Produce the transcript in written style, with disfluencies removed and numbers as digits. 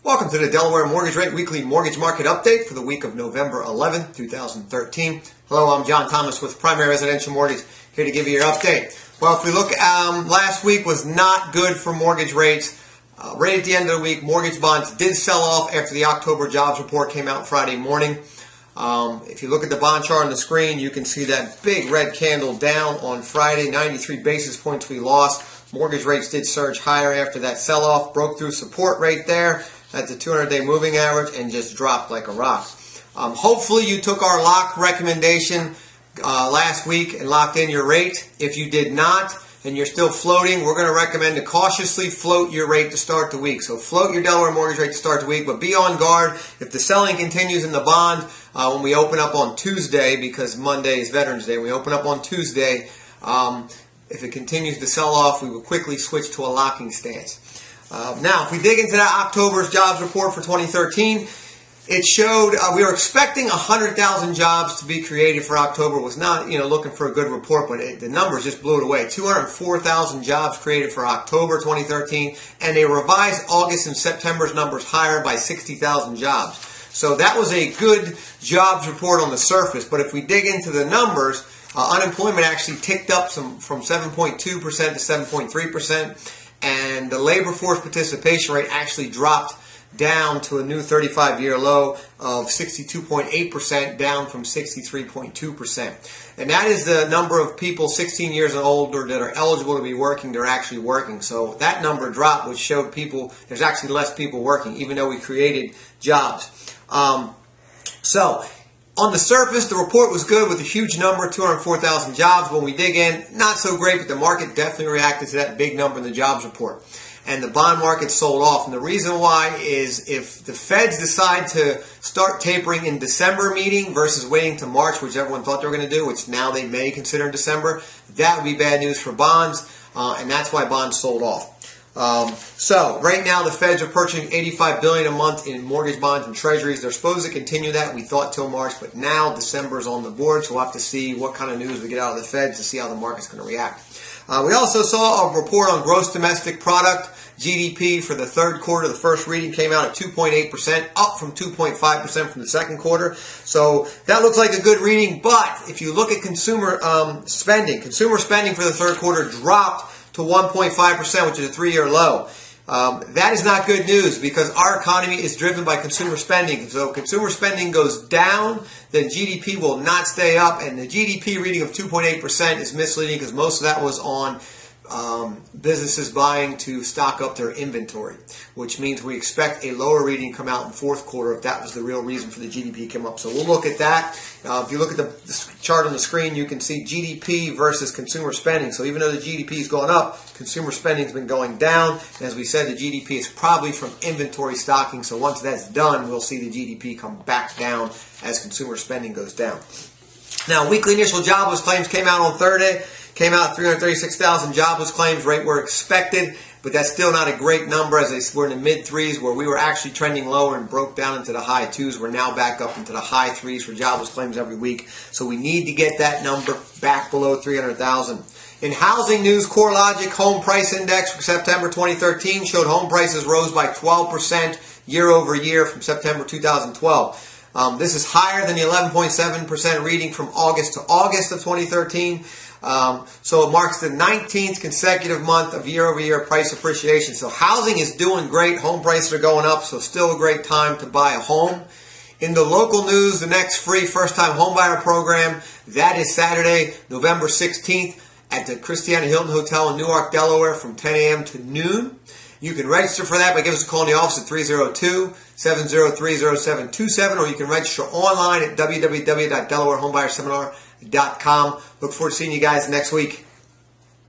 Welcome to the Delaware Mortgage Rate Weekly Mortgage Market Update for the week of November 11th, 2013. Hello, I'm John Thomas with Primary Residential Mortgage, here to give you your update. Well, if we look, last week was not good for mortgage rates. Right at the end of the week, mortgage bonds did sell off after the October jobs report came out Friday morning. If you look at the bond chart on the screen, you can see that big red candle down on Friday, 93 basis points we lost. Mortgage rates did surge higher after that sell-off, broke through support right there at the 200-day moving average and just dropped like a rock. Hopefully you took our lock recommendation last week and locked in your rate. If you did not and you're still floating, we're going to recommend to cautiously float your rate to start the week. So float your Delaware mortgage rate to start the week, but be on guard. If the selling continues in the bond when we open up on Tuesday, because Monday is Veterans Day, we open up on Tuesday, if it continues to sell off, we will quickly switch to a locking stance. Now, if we dig into that October's jobs report for 2013, it showed we were expecting 100,000 jobs to be created for October. Was not, looking for a good report, but the numbers just blew it away. 204,000 jobs created for October 2013, and they revised August and September's numbers higher by 60,000 jobs. So that was a good jobs report on the surface, but if we dig into the numbers, unemployment actually ticked up from 7.2% to 7.3%. And the labor force participation rate actually dropped down to a new 35-year low of 62.8%, down from 63.2%. And that is the number of people 16 years and older that are eligible to be working, they're actually working. So that number dropped, which showed people, there's actually less people working, even though we created jobs. On the surface, the report was good with a huge number, 204,000 jobs. When we dig in, not so great, but the market definitely reacted to that big number in the jobs report. And the bond market sold off. And the reason why is if the Feds decide to start tapering in December meeting versus waiting to March, which everyone thought they were going to do, which now they may consider in December, that would be bad news for bonds, and that's why bonds sold off. So right now the Feds are purchasing $85 billion a month in mortgage bonds and treasuries. They're supposed to continue that. We thought till March, but now December is on the board, so we'll have to see what kind of news we get out of the Feds to see how the market's going to react. We also saw a report on gross domestic product, GDP, for the third quarter. The first reading came out at 2.8%, up from 2.5% from the second quarter. So that looks like a good reading, but if you look at consumer spending for the third quarter dropped to 1.5%, which is a three-year low. That is not good news because our economy is driven by consumer spending. So if consumer spending goes down, then GDP will not stay up. And the GDP reading of 2.8% is misleading because most of that was on businesses buying to stock up their inventory, which means we expect a lower reading come out in fourth quarter if that was the real reason for the GDP come up. So we'll look at that. If you look at the chart on the screen, you can see GDP versus consumer spending. So even though the GDP is going up, consumer spending has been going down. And as we said, the GDP is probably from inventory stocking. So once that's done, we'll see the GDP come back down as consumer spending goes down. Now, weekly initial jobless claims came out on Thursday. Came out 336,000 jobless claims, right where expected, but that's still not a great number as we're in the mid-threes where we were actually trending lower and broke down into the high twos. We're now back up into the high threes for jobless claims every week. So we need to get that number back below 300,000. In housing news, CoreLogic Home Price Index for September 2013 showed home prices rose by 12% year over year from September 2012. This is higher than the 11.7% reading from August to August of 2013. So it marks the 19th consecutive month of year-over-year price appreciation. So housing is doing great. Home prices are going up, so still a great time to buy a home. In the local news, the next free first-time homebuyer program, that is Saturday, November 16th at the Christiana Hilton Hotel in Newark, Delaware from 10 a.m. to noon. You can register for that by giving us a call in the office at 302-703-0727, or you can register online at www.delawarehomebuyerSeminar.com. Look forward to seeing you guys next week.